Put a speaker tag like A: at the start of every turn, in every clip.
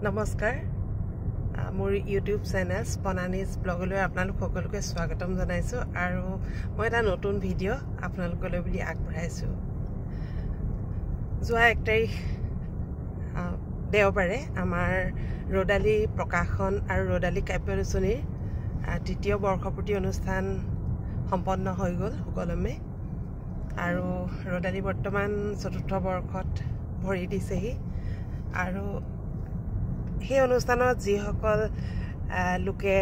A: নমস্কাৰ মোৰ YouTube channel স্পনানিজ ব্লগলৈ আপোনালোক সকলোকে স্বাগতম জনাইছো আৰু মই এটা নতুন ভিডিঅ' আপোনালোকলৈ বুলি আগবঢ়াইছো। যোৱা 1 তাৰিখ দেওবাৰে আমাৰ ৰদালি প্ৰকাশন আৰু ৰদালি কাব্যৰচনীৰ তৃতীয় বৰ্ষপূৰ্তি অনুষ্ঠান সম্পন্ন হৈ গ'ল সুকলমে আৰু ৰদালি বৰ্তমান চতুৰ্থ বৰ্ষত ভৰি দিছেহি আৰু সেই অনুষ্ঠানত যিসকল লোকে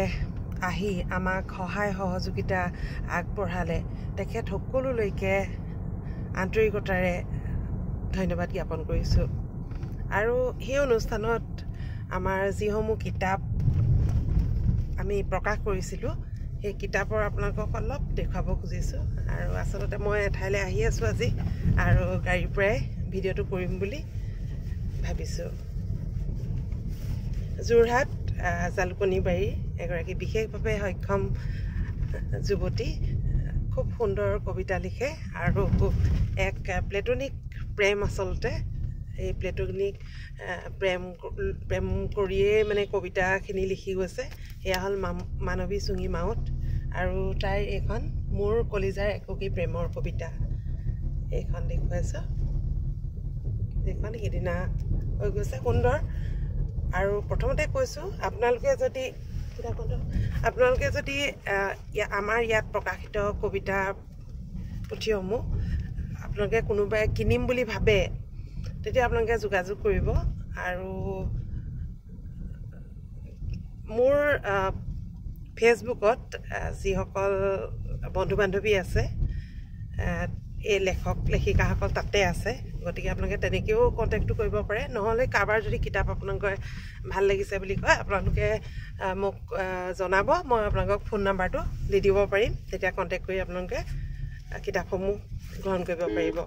A: আহি আমাক সহায় সহযোগিতা আগবঢ়ালে তেখেত সকলোলৈকে আন্তৰিকতাৰে ধন্যবাদ জ্ঞাপন কৰিছোঁ। আৰু সেই অনুষ্ঠানত আমাৰ যিসমূহ কিতাপ আমি প্ৰকাশ কৰিছিলোঁ সেই কিতাপৰ আপোনালোকক অলপ দেখুৱাব খুজিছোঁ। আৰু আচলতে মই এঠাইলৈ আহি আছোঁ আজি আৰু গাড়ীৰ পৰাই ভিডিঅ'টো কৰিম বুলি ভাবিছোঁ। যোৰহাট জালুকনীবাৰীৰ এগৰাকী বিশেষভাৱে সক্ষম যুৱতী খুব সুন্দৰ কবিতা লিখে আৰু এক প্লেটনিক প্ৰেম আচলতে এই প্লেটনিক প্ৰেম কৰিয়েই মানে কবিতাখিনি লিখি গৈছে। সেয়া হ'ল মানৱী চুঙি মাউত আৰু তাইৰ এইখন মোৰ কলিজাৰ একোকি প্ৰেমৰ কবিতা এইখন দেখুৱাইছোঁ। এইখন সিদিনা হৈ গৈছে সুন্দৰ। আৰু প্ৰথমতে কৈছোঁ আপোনালোকে যদি আমাৰ ইয়াত প্ৰকাশিত কবিতা পুথিসমূহ আপোনালোকে কোনোবাই কিনিম বুলি ভাবে তেতিয়া আপোনালোকে যোগাযোগ কৰিব। আৰু মোৰ ফেচবুকত যিসকল বন্ধু বান্ধৱী আছে এই লেখক লেখিকাসকল তাতে আছে, গতিকে আপোনালোকে তেনেকৈও কণ্টেক্টটো কৰিব পাৰে। নহ'লে কাৰোবাৰ যদি কিতাপ আপোনালোকে ভাল লাগিছে বুলি কয় আপোনালোকে মোক জনাব, মই আপোনালোকক ফোন নাম্বাৰটো দি দিব পাৰিম, তেতিয়া কণ্টেক্ট কৰি আপোনালোকে কিতাপসমূহ গ্ৰহণ কৰিব পাৰিব।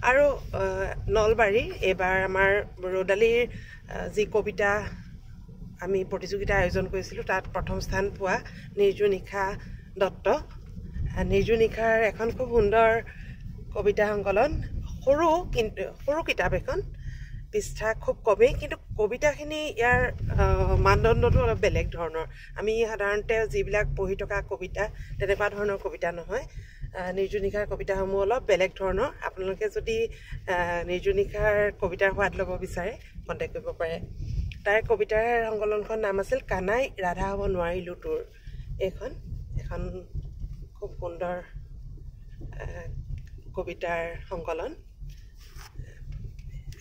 A: আৰু নলবাৰী এইবাৰ আমাৰ ৰদালিৰ যি কবিতা আমি প্ৰতিযোগিতা আয়োজন কৰিছিলোঁ তাত প্ৰথম স্থান পোৱা নিৰ্জু নিশা দত্ত, নিৰ্জু নিশাৰ এখন খুব সুন্দৰ কবিতা সংকলন, সৰু কিতাপ এখন, পৃষ্ঠা খুব কমেই, কিন্তু কবিতাখিনি ইয়াৰ মানদণ্ডটো অলপ বেলেগ ধৰণৰ। আমি সাধাৰণতে যিবিলাক পঢ়ি থকা কবিতা তেনেকুৱা ধৰণৰ কবিতা নহয়। নিৰ্জু নিশাৰ কবিতাসমূহ অলপ বেলেগ ধৰণৰ। আপোনালোকে যদি নিৰ্জু নিশাৰ কবিতাৰ সোৱাদ ল'ব বিচাৰে কণ্টেক্ট কৰিব পাৰে। তাইৰ কবিতাৰ সংকলনখন নাম আছিল কানাই ৰাধা হ'ব নোৱাৰিলো তোৰ। এখন খুব সুন্দৰ কবিতাৰ সংকলন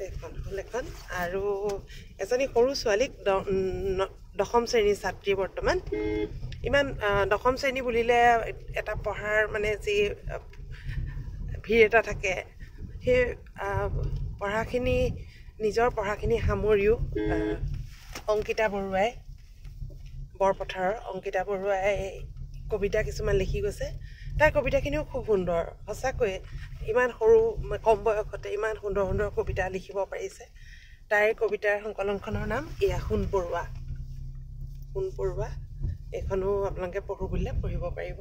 A: এখন হ'ল এখন। আৰু এজনী সৰু ছোৱালীক 10ম শ্ৰেণীৰ ছাত্ৰী বৰ্তমান। ইমান 10ম শ্ৰেণী বুলিলে এটা পঢ়াৰ মানে যি ভিৰ এটা থাকে সেই নিজৰ পঢ়াখিনি সামৰিও অংকিতা বৰুৱাই বৰপথাৰৰ অংকিতা বৰুৱাই কবিতা কিছুমান লিখি গৈছে। তাইৰ কবিতাখিনিও খুব সুন্দৰ, সঁচাকৈয়ে ইমান কম বয়সতে ইমান সুন্দৰ সুন্দৰ কবিতা লিখিব পাৰিছে। তাইৰ কবিতাৰ সংকলনখনৰ নাম এয়া সোণ পৰুৱা। এইখনো আপোনালোকে পঢ়োঁ বুলিলে পঢ়িব পাৰিব।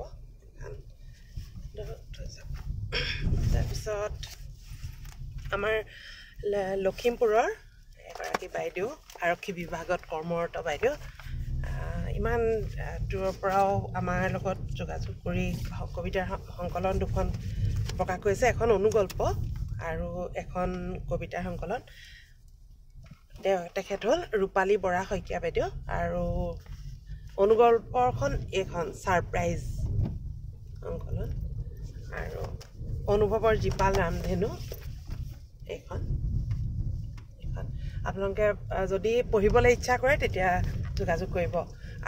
A: তাৰপিছত আমাৰ লখিমপুৰৰ এগৰাকী বাইদেউ, আৰক্ষী বিভাগত কৰ্মৰত বাইদেউ, ইমান দূৰৰ পৰাও আমাৰ লগত যোগাযোগ কৰি কবিতাৰ সংকলন দুখন প্ৰকাশ কৰিছে, এখন অনুগল্প আৰু এখন কবিতাৰ সংকলন। তেখেত হ'ল ৰূপালী বৰা শইকীয়া বাইদেউ আৰু অনুগল্পখন এইখন ছাৰপ্ৰাইজ সংকলন। আৰু অনুভৱৰ জীপাল ৰামধেনু এইখন আপোনালোকে যদি পঢ়িবলৈ ইচ্ছা কৰে তেতিয়া যোগাযোগ কৰিব।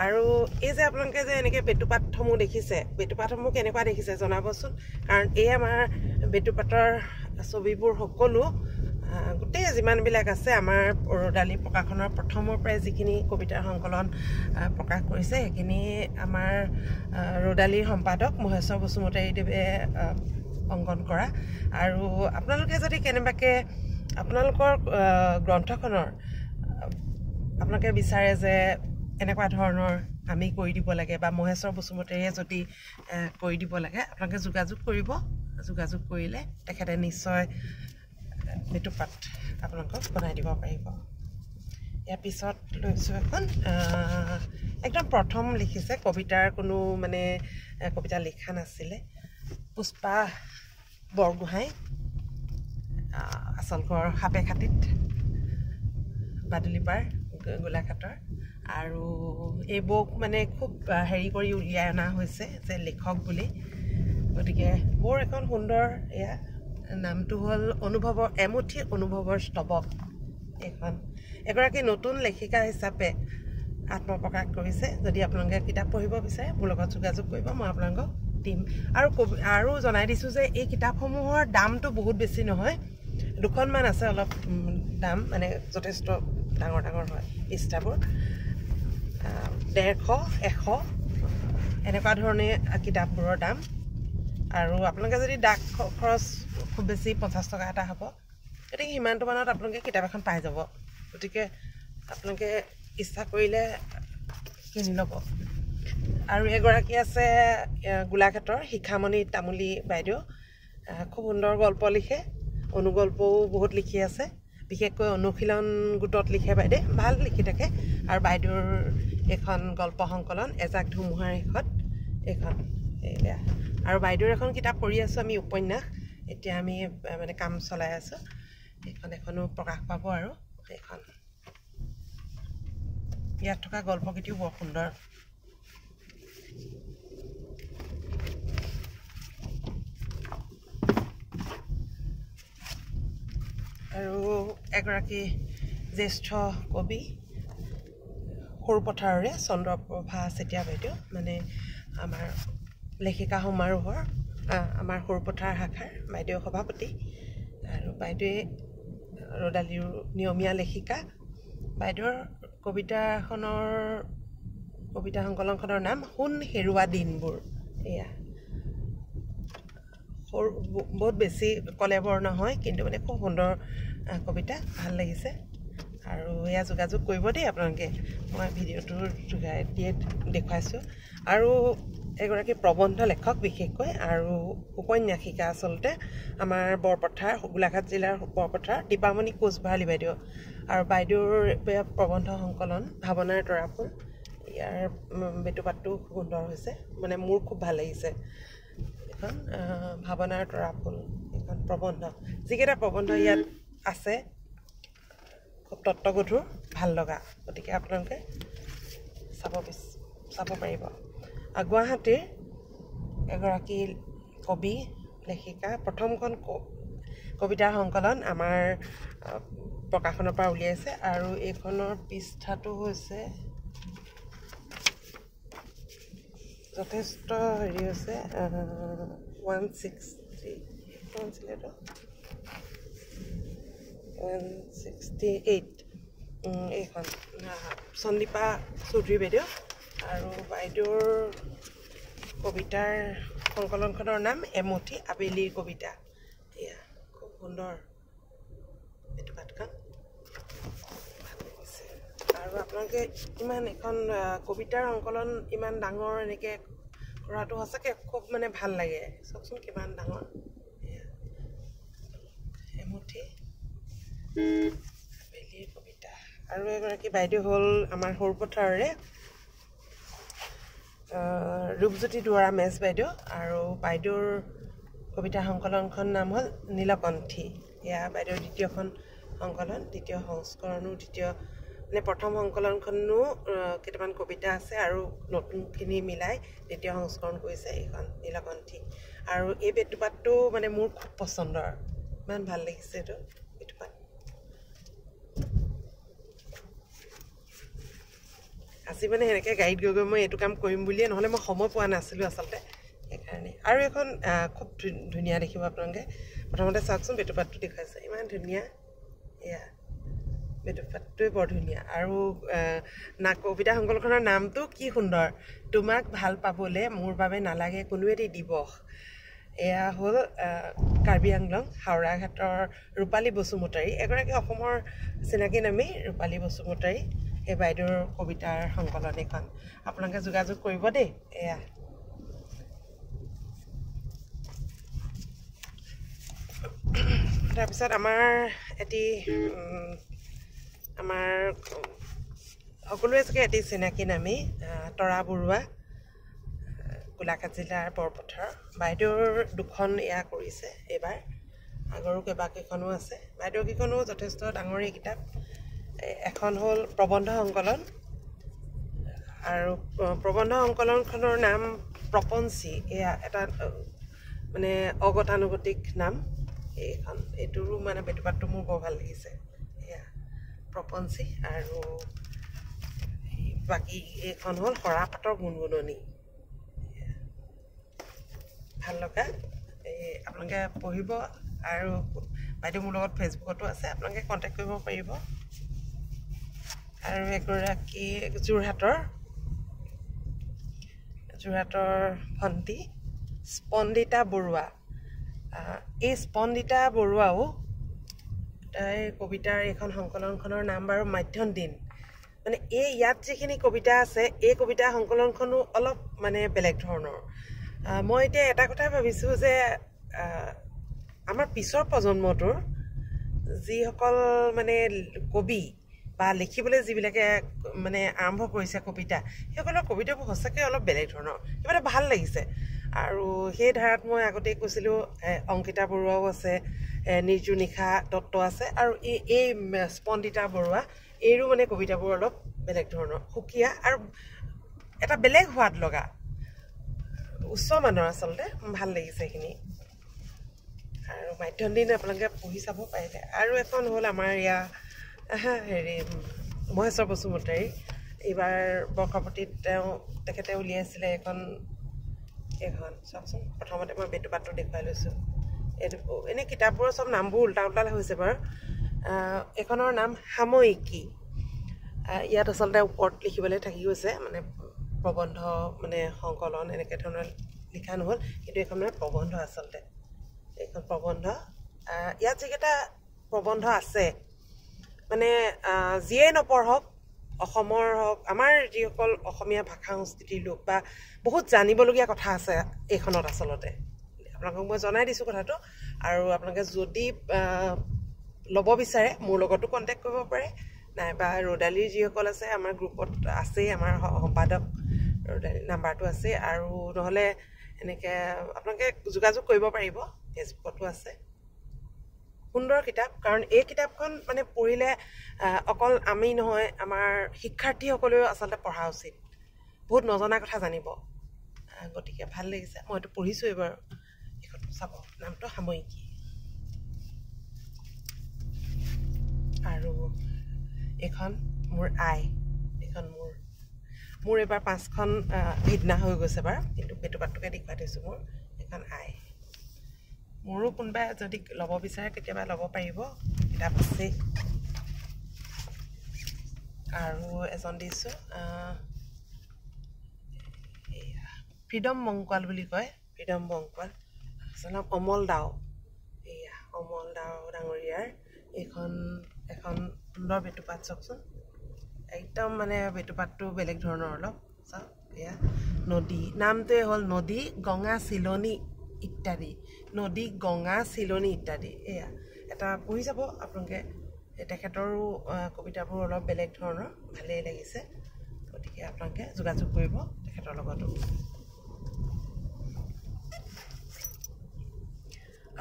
A: আৰু এই যে আপোনালোকে যে এনেকৈ বেটুপাতসমূহ দেখিছে, বেটুপাতসমূহ কেনেকুৱা দেখিছে জনাবচোন, কাৰণ এই আমাৰ বেটুপাতৰ ছবিবোৰ সকলো গোটেই যিমানবিলাক আছে আমাৰ ৰদালি প্ৰকাশনৰ প্ৰথমৰ পৰাই যিখিনি কবিতাৰ সংকলন প্ৰকাশ কৰিছে সেইখিনি আমাৰ ৰদালিৰ সম্পাদক মহেশ্বৰ বসুমতাৰীদেৱে অংকন কৰা। আৰু আপোনালোকে যদি কেনেবাকৈ আপোনালোকৰ গ্ৰন্থখনৰ আপোনালোকে বিচাৰে যে এনেকুৱা ধৰণৰ আমি কৰি দিব লাগে বা মহেশ্বৰ বসুমতাৰীয়ে যদি কৰি দিব লাগে আপোনালোকে যোগাযোগ কৰিব। যোগাযোগ কৰিলে তেখেতে নিশ্চয় বেটুপাত আপোনালোকক বনাই দিব পাৰিব। ইয়াৰ পিছত লৈছোঁ এখন একদম প্ৰথম লিখিছে কবিতাৰ কোনো মানে কবিতা লিখা নাছিলে পুষ্পা বৰগোহাঁই আচল ঘৰ সাপেখাতিত বাদুলিপাৰ গোলাঘাটৰ আৰু এই বুক মানে খুব হেৰি কৰি উলিয়াই অনা হৈছে যে লেখক বুলি গতিকে বৰ এখন সুন্দৰ এয়া নামটো হ'ল অনুভৱৰ এমুঠি অনুভৱৰ স্তৱক এইখন এগৰাকী নতুন লেখিকা হিচাপে আত্মপ্ৰকাশ কৰিছে যদি আপোনালোকে কিতাপ পঢ়িব বিচাৰে মোৰ লগত যোগাযোগ কৰিব মই আপোনালোকক দিম আৰু জনাই দিছোঁ যে এই কিতাপসমূহৰ দামটো বহুত বেছি নহয় দুখনমান আছে অলপ দাম মানে যথেষ্ট ডাঙৰ ডাঙৰ হয় পৃষ্ঠাবোৰ 150-100 এনেকুৱা ধৰণে কিতাপবোৰৰ দাম আৰু আপোনালোকে যদি ডাক খৰচ খুব বেছি 50 টকা এটা হ'ব গতিকে সিমানটো মানত আপোনালোকে কিতাপ এখন পাই যাব গতিকে আপোনালোকে ইচ্ছা কৰিলে কিনি ল'ব আৰু এগৰাকী আছে গোলাঘাটৰ শিখামণি তামুলী বাইদেউ খুব সুন্দৰ গল্প লিখে অনুগল্পও বহুত লিখি আছে বিশেষকৈ অনুশীলন গোটত লিখে বাইদেউ ভাল লিখি থাকে আৰু বাইদেউৰ এখন গল্প সংকলন এজাক ধুমুহাৰ শেষত এইখন এয়া আৰু বাইদেউৰ এখন কিতাপ পঢ়ি আছোঁ আমি উপন্যাস এতিয়া আমি মানে কাম চলাই আছোঁ এখনো প্ৰকাশ পাব আৰু এইখন ইয়াত থকা গল্পকেইটিও বৰ সুন্দৰ আৰু এগৰাকী জ্যেষ্ঠ কবি সৰুপথাৰৰে চন্দ্ৰপ্ৰভা চেতিয়া বাইদেউ মানে আমাৰ লেখিকা সমাৰোহৰ আমাৰ সৰুপথাৰ শাখাৰ বাইদেউ সভাপতি আৰু বাইদেৱে ৰদালিৰ নিয়মীয়া লেখিকা বাইদেউৰ কবিতা সংকলনখনৰ নাম সোণ হেৰুৱা দিনবোৰ এয়া বহুত বেছি কলেবৰ নহয় কিন্তু মানে খুব সুন্দৰ কবিতা ভাল লাগিছে আৰু এয়া যোগাযোগ কৰিব দেই আপোনালোকে মই ভিডিঅ'টোৰ যোগাই দিয়ে দেখুৱাইছোঁ আৰু এগৰাকী প্ৰবন্ধ লেখক বিশেষকৈ আৰু উপন্যাসিকা আচলতে আমাৰ বৰপথাৰ গোলাঘাট জিলাৰ বৰপথাৰ দীপামণি কোচ ভৰালী বাইদেউ আৰু বাইদেউৰ প্ৰবন্ধ সংকলন ভাৱনাৰ তৰাফুল ইয়াৰ বেটুপাতটো সুন্দৰ হৈছে মানে মোৰ খুব ভাল লাগিছে এখন ভাৱনাৰ তৰাফুল এখন প্ৰবন্ধ যিকেইটা প্ৰবন্ধ ইয়াত আছে খুব তত্ত্বগধুৰ ভাল লগা গতিকে আপোনালোকে চাব পাৰিব গুৱাহাটীৰ এগৰাকী কবি লেখিকা প্ৰথমখন কবিতাৰ সংকলন আমাৰ প্ৰকাশনৰ পৰা উলিয়াইছে আৰু এইখনৰ পৃষ্ঠাটো হৈছে যথেষ্ট হেৰি হৈছে 168 এইখন সন্দীপা চৌধুৰী বাইদেউ আৰু বাইদেউৰ কবিতাৰ সংকলনখনৰ নাম এমুঠি আবেলিৰ কবিতা এয়া খুব সুন্দৰ এইটো পাতখন আৰু আপোনালোকে ইমান এখন কবিতাৰ সংকলন ইমান ডাঙৰ এনেকৈ কৰাটো সঁচাকৈ খুব মানে ভাল লাগে চাওকচোন কিমান ডাঙৰ এমুঠি আবেলিৰ কবিতা আৰু এগৰাকী বাইদেউ হ'ল আমাৰ সৰুপথাৰৰে ৰূপজ্যোতি দুৱৰা মেজ বাইদেউ আৰু বাইদেউৰ কবিতা সংকলনখন নাম হ'ল নীলকণ্ঠী এয়া বাইদেউৰ দ্বিতীয়খন সংকলন দ্বিতীয় সংস্কৰণো মানে প্ৰথম সংকলনখনো কেইটামান কবিতা আছে আৰু নতুনখিনি মিলাই দ্বিতীয় সংস্কৰণ কৰিছে এইখন নীলকণ্ঠী আৰু এই বেটুপাতটো মানে মোৰ খুব পচন্দৰ ইমান ভাল লাগিছে এইটো বেটুপাত আজি মানে সেনেকৈ গাড়ীত গৈ মই এইটো কাম কৰিম বুলিয়ে নহ'লে মই সময় পোৱা নাছিলোঁ আচলতে সেইকাৰণে আৰু এখন খুব ধুনীয়া দেখিব আপোনালোকে প্ৰথমতে চাওকচোন বেটুপাতটো দেখুৱাইছে ইমান ধুনীয়া এয়া বেটুপাতটোৱে বৰ ধুনীয়া আৰু কবিতা সংকলনখনৰ নামটো কি সুন্দৰ তোমাক ভাল পাবলৈ মোৰ বাবে নালাগে কোনো এটি দিৱস এয়া হ'ল কাৰ্বি আংলং হাওৰাঘাটৰ ৰূপালী বসুমতাৰী এগৰাকী অসমৰ চিনাকি নামী ৰূপালী বসুমতাৰী এই বাইদেউৰ কবিতাৰ সংকলন এইখন আপোনালোকে যোগাযোগ কৰিব দেই এয়া তাৰপিছত আমাৰ সকলোৱে চাগে এটি চিনাকি নামী তৰা বৰুৱা গোলাঘাট জিলাৰ বৰপথাৰ বাইদেউৰ দুখন এয়া কৰিছে এইবাৰ আগৰো কেইবাকেইখনো আছে বাইদেউকেইখনো যথেষ্ট ডাঙৰেই কিতাপ এখন হ'ল প্ৰবন্ধ সংকলন আৰু প্ৰবন্ধ সংকলনখনৰ নাম প্ৰপঞ্চী এয়া এটা মানে অগতানুগতিক নাম এইটোৰো মানে বেটুপাতটো মোৰ বৰ ভাল লাগিছে এয়া প্ৰপঞ্চী আৰু বাকী এইখন হ'ল সৰাপাতৰ গুণগুণনি ভাল লগা আপোনালোকে পঢ়িব আৰু বাইদেউ মোৰ লগত ফেচবুকতো আছে আপোনালোকে কণ্টেক্ট কৰিব পাৰিব আৰু এগৰাকী যোৰহাটৰ ভণ্টি স্পন্দিতা বৰুৱা এই স্পন্দিতা বৰুৱাও তাইৰ কবিতাৰ এইখন সংকলনখনৰ নাম বাৰু মাধ্যম দিন মানে ইয়াত যিখিনি কবিতা আছে এই কবিতা সংকলনখনো অলপ মানে বেলেগ ধৰণৰ মই এতিয়া এটা কথা ভাবিছোঁ যে আমাৰ পিছৰ প্ৰজন্মটোৰ যিসকল মানে কবি বা লিখিবলৈ যিবিলাকে মানে আৰম্ভ কৰিছে কবিতা সেইসকলৰ কবিতাবোৰ সঁচাকৈ অলপ বেলেগ ধৰণৰ কিবা এটা ভাল লাগিছে আৰু সেই ধাৰাত মই আগতেই কৈছিলোঁ অংকিতা বৰুৱাও আছে নিৰ্জু নিশা দত্ত আছে আৰু এই স্পন্দিতা বৰুৱা এইৰো মানে কবিতাবোৰ অলপ বেলেগ ধৰণৰ সুকীয়া আৰু এটা বেলেগ সোৱাদ লগা উচ্চ মানৰ আচলতে ভাল লাগিছে এইখিনি আৰু মাধ্যম দিন আপোনালোকে পঢ়ি চাব পাৰিলে আৰু এখন হ'ল আমাৰ ইয়াৰ মহেশ্বৰ বসুমতাৰী এইবাৰ বৰ্ষপতিত তেখেতে উলিয়াইছিলে এইখন চাওকচোন প্ৰথমতে মই বেটুপাতটো দেখুৱাই লৈছোঁ এইটো এনেই কিতাপবোৰৰ চব নামবোৰ উল্টা হৈছে বাৰু এইখনৰ নাম সাময়িকী ইয়াত আচলতে ওপৰত লিখিবলৈ থাকি গৈছে মানে প্ৰবন্ধ মানে সংকলন এনেকৈ ধৰণৰ লিখা নহ'ল কিন্তু এইখন মানে প্ৰবন্ধ আচলতে এইখন প্ৰবন্ধ ইয়াত যিকেইটা প্ৰবন্ধ আছে মানে যিয়ে নপঢ়ক অসমৰ হওক আমাৰ যিসকল অসমীয়া ভাষা সংস্কৃতিৰ লোক বা বহুত জানিবলগীয়া কথা আছে এইখনত আচলতে আপোনালোকক মই জনাই দিছোঁ কথাটো আৰু আপোনালোকে যদি ল'ব বিচাৰে মোৰ লগতো কণ্টেক্ট কৰিব পাৰে নাইবা ৰ'দালিৰ যিসকল আছে আমাৰ গ্ৰুপত আছেই আমাৰ সম্পাদক ৰ'দালিৰ নাম্বাৰটো আছে আৰু নহ'লে এনেকৈ আপোনালোকে যোগাযোগ কৰিব পাৰিব ফেচবুকতো আছে সুন্দৰ কিতাপ কাৰণ এই কিতাপখন মানে পঢ়িলে অকল আমি নহয় আমাৰ শিক্ষাৰ্থীসকলেও আচলতে পঢ়া উচিত বহুত নজনা কথা জানিব গতিকে ভাল লাগিছে মইতো পঢ়িছোঁ এইবাৰ এইখন চাব নামটো সাময়িকী আৰু এইখন মোৰ এইখন মোৰ এইবাৰ 5খন ভিদনা হৈ গৈছে বাৰু কিন্তু বেটুপাতটোকে দেখুৱাই থৈছোঁ মোৰ এইখন মোৰো কোনোবাই যদি ল'ব বিচাৰে কেতিয়াবা ল'ব পাৰিব কিতাপ আছে আৰু এজন দিছোঁ ফ্ৰীডম মংকোৱাল বুলি কয় ফ্ৰীডম মংকোৱাল আচলতে অমল দাও অমল দাও ডাঙৰীয়াৰ এখন সুন্দৰ বেটুপাত চাওকচোন একদম মানে বেটুপাতটো বেলেগ ধৰণৰ অলপ চাওক এয়া নদী নামটোৱে হ'ল নদী গঙা চিলনী ইত্যাদি নদী গঙা চিলনী ইত্যাদি এয়া এটা পঢ়ি যাব আপোনালোকে তেখেতৰো কবিতাবোৰ অলপ বেলেগ ধৰণৰ ভালেই লাগিছে গতিকে আপোনালোকে যোগাযোগ কৰিব তেখেতৰ লগতো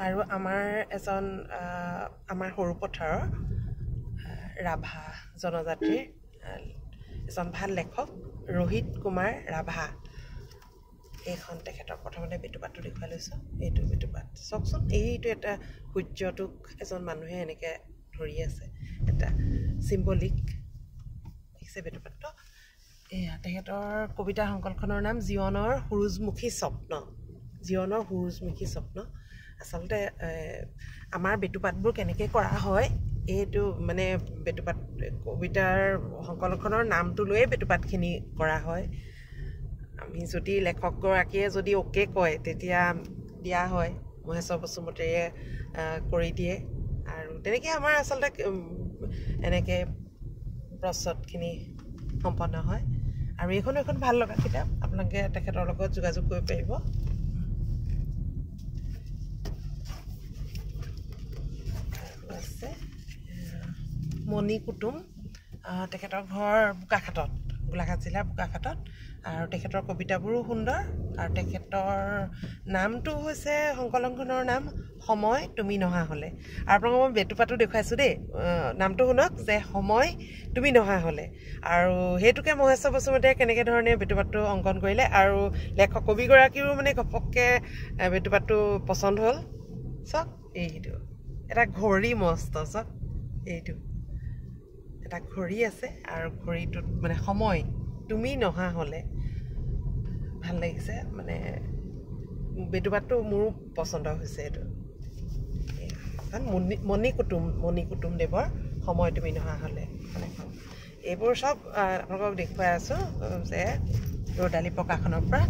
A: আৰু আমাৰ এজন আমাৰ সৰুপথাৰৰ ৰাভা জনজাতিৰ এজন ভাল লেখক ৰোহিত কুমাৰ ৰাভা এইখন তেখেতৰ প্ৰথমতে বেটুপাতটো দেখুৱাই লৈছোঁ এইটো বেটুপাত চাওকচোন এইটো এটা সূৰ্যটোক এজন মানুহে এনেকৈ ধৰি আছে এটা চিম্বলিক দেখিছে বেটুপাতটো এয়া তেখেতৰ কবিতা সংকলনখনৰ নাম জীৱনৰ সুৰুজমুখী স্বপ্ন আচলতে আমাৰ বেটুপাতবোৰ কেনেকৈ কৰা হয় এইটো মানে বেটুপাত কবিতাৰ সংকলনখনৰ নামটো লৈয়ে বেটুপাতখিনি কৰা হয় আমি যদি লেখকগৰাকীয়ে যদি অ'কে কয় তেতিয়া দিয়া হয় মহেশ্বৰ বসুমতাৰীয়ে কৰি দিয়ে আৰু তেনেকৈ আমাৰ আচলতে এনেকৈ প্ৰস্তুতখিনি সম্পন্ন হয় আৰু এইখনো এখন ভাল লগা কিতাপ আপোনালোকে তেখেতৰ লগত যোগাযোগ কৰিব পাৰিব আছে মণি কুটুম তেখেতৰ ঘৰ বোকাখাটত গোলাঘাট জিলাৰ বোকাখাটত আৰু তেখেতৰ কবিতাবোৰো সুন্দৰ আৰু তেখেতৰ নামটো হৈছে সংকলনখনৰ নাম সময় তুমি নহা হ'লে আৰু আপোনালোকক মই বেটুপাতো দেখুৱাইছোঁ দেই নামটো শুনক যে সময় তুমি নহা হ'লে আৰু সেইটোকে মহেশ্বৰ বসুমতাৰীয়ে কেনেকৈ ধৰণে বেটুপাতটো অংকন কৰিলে আৰু লেখক কবিগৰাকীৰো মানে ঘপককৈ বেটুপাতটো পচন্দ হ'ল চাওক এইটো এটা ঘড়ী মস্ত চাওক এইটো এটা ঘড়ী আছে আৰু ঘড়ীটোত মানে সময় তুমি নহা হ'লে ভাল লাগিছে মানে বেটুপাতটো মোৰো পচন্দ হৈছে এইটো মণি কুটুম দেৱৰ সময় তুমি নহা হ'লে মানে এইবোৰ চব আপোনালোকক দেখুৱাই আছোঁ যে ৰ'দালি প্ৰকাশনৰ পৰা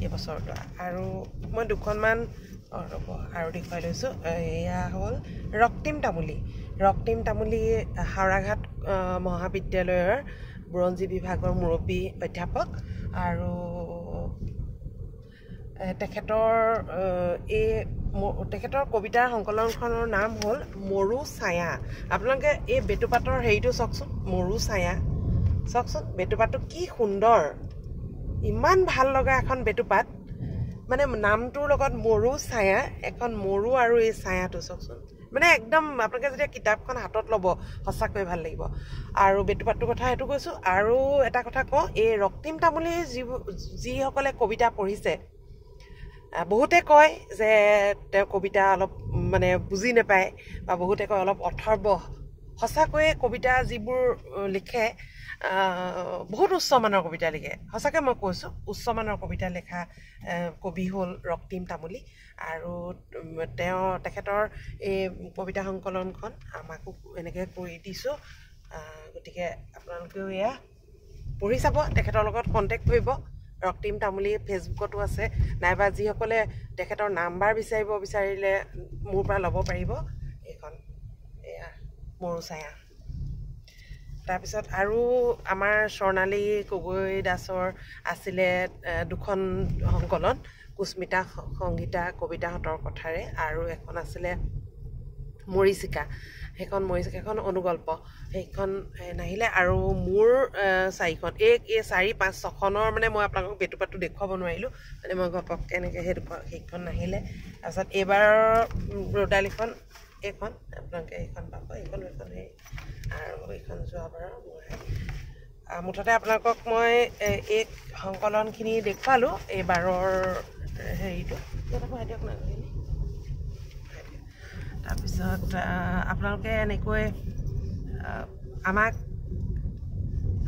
A: এই বছৰটো আৰু মই দুখনমান ৰ'ব আৰু দেখুৱাই লৈছোঁ এয়া হ'ল ৰক্তিম তামুলী হাওৰাঘাট মহাবিদ্যালয়ৰ বুৰঞ্জী বিভাগৰ মুৰব্বী অধ্যাপক আৰু তেখেতৰ কবিতাৰ সংকলনখনৰ নাম হ'ল মৰু ছায়া আপোনালোকে এই বেটুপাতৰ হেৰিটো চাওকচোন মৰু ছায়া চাওকচোন বেটুপাতটো কি সুন্দৰ ইমান ভাল লগা এখন বেটুপাত মানে নামটোৰ লগত মৰু ছায়া এখন মৰু আৰু এই ছায়াটো চাওকচোন মানে একদম আপোনালোকে যেতিয়া কিতাপখন হাতত ল'ব সঁচাকৈ ভাল লাগিব আৰু বেটুপাতটোৰ কথা সেইটো কৈছোঁ আৰু এটা কথা কওঁ এই ৰক্তিম তামুলীৰ যিসকলে কবিতা পঢ়িছে বহুতে কয় যে তেওঁ কবিতা অলপ মানে বুজি নাপায় বা বহুতে কয় অলপ অথৰ্ব সঁচাকৈয়ে কবিতা যিবোৰ লিখে বহুত উচ্চমানৰ কবিতা লিখে সঁচাকৈ মই কৈছোঁ উচ্চমানৰ কবিতা লেখা কবি হ'ল ৰক্তিম তামুলী আৰু তেখেতৰ এই কবিতা সংকলনখন আমাকো এনেকৈ কৰি দিছোঁ গতিকে আপোনালোকেও এয়া পঢ়ি চাব তেখেতৰ লগত কণ্টেক্ট কৰিব ৰক্তিম তামুলী ফেচবুকতো আছে নাইবা যিসকলে তেখেতৰ নাম্বাৰ বিচাৰিলে মোৰ পৰা ল'ব পাৰিব এইখন এয়া মৰু ছায়া তাৰপিছত আৰু আমাৰ স্বৰ্ণালী গগৈ দাসৰ আছিলে দুখন সংকলন কুস্মিতা সংগীতা কবিতাহঁতৰ কথাৰে আৰু এখন আছিলে মৰিচিকা সেইখন অনুগল্প সেইখন নাহিলে আৰু মোৰ চাৰিখন এই 4-5-6খনৰ মানে মই আপোনালোকক বেটুপাতটো দেখুৱাব নোৱাৰিলোঁ মানে মই ঘপককৈ এনেকৈ সেইখন নাহিলে তাৰপিছত এইবাৰৰ ৰ'দালিখন এইখন আপোনালোকে এইখন পাব এইখন সেই আৰু এইখন যোৱাবাৰৰ মই মুঠতে আপোনালোকক মই এই সংকলনখিনি দেখুৱালোঁ এইবাৰৰ হেৰিটো দিয়ক না তাৰপিছত আপোনালোকে এনেকৈ আমাক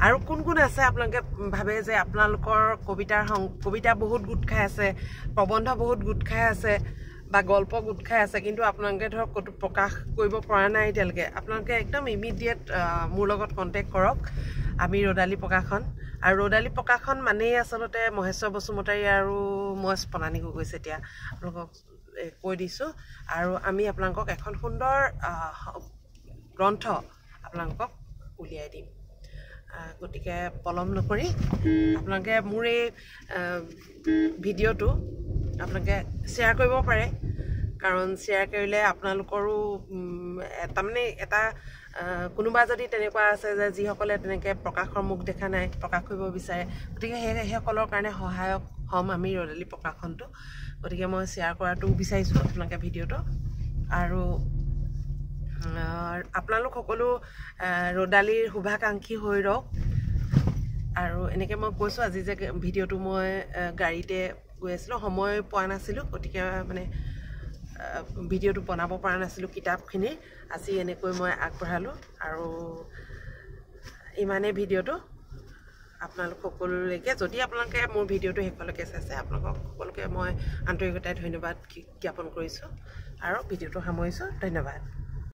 A: আৰু কোন আছে আপোনালোকে ভাবে যে আপোনালোকৰ কবিতা বহুত গোট খাই আছে প্ৰবন্ধ বহুত গোট খাই আছে বা গল্প গোট খাই আছে কিন্তু আপোনালোকে ধৰক ক'তো প্ৰকাশ কৰিব পৰা নাই এতিয়ালৈকে আপোনালোকে একদম ইমিডিয়েট মোৰ লগত কণ্টেক্ট কৰক আমি ৰ'দালি প্ৰকাশন আৰু ৰ'দালি প্ৰকাশন মানেই আচলতে মহেশ্বৰ বসুমতাৰী আৰু মই স্পনানী গগৈ এতিয়া আপোনালোকক কৈ দিছোঁ আৰু আমি আপোনালোকক এখন সুন্দৰ গ্ৰন্থ আপোনালোকক উলিয়াই দিম গতিকে পলম নকৰি আপোনালোকে মোৰ এই ভিডিঅ'টো আপোনালোকে শ্বেয়াৰ কৰিব পাৰে কাৰণ শ্বেয়াৰ কৰিলে আপোনালোকৰো তাৰমানে এটা কোনোবা যদি তেনেকুৱা আছে যে যিসকলে তেনেকৈ প্ৰকাশৰ মুখ দেখা নাই প্ৰকাশ কৰিব বিচাৰে গতিকে সেইসকলৰ কাৰণে সহায়ক হ'ম আমি ৰ'দালি প্ৰকাশনটো গতিকে মই শ্বেয়াৰ কৰাটো বিচাৰিছোঁ আপোনালোকে ভিডিঅ'টো আৰু আপোনালোক সকলো ৰ'দালিৰ শুভাকাংক্ষী হৈ ৰওক আৰু এনেকৈ মই কৈছোঁ আজি যে ভিডিঅ'টো মই গাড়ীতে গৈ আছিলোঁ সময় পোৱা নাছিলোঁ গতিকে মানে ভিডিঅ'টো বনাব পৰা নাছিলোঁ কিতাপখিনিৰ আজি এনেকৈ মই আগবঢ়ালোঁ আৰু ইমানেই ভিডিঅ'টো আপোনালোক সকলোলৈকে যদি আপোনালোকে মোৰ ভিডিঅ'টো শেষলৈকে চাইছে আপোনালোকক সকলোকে মই আন্তৰিকতাৰে ধন্যবাদ জ্ঞাপন কৰিছোঁ আৰু ভিডিঅ'টো সামৰিছোঁ ধন্যবাদ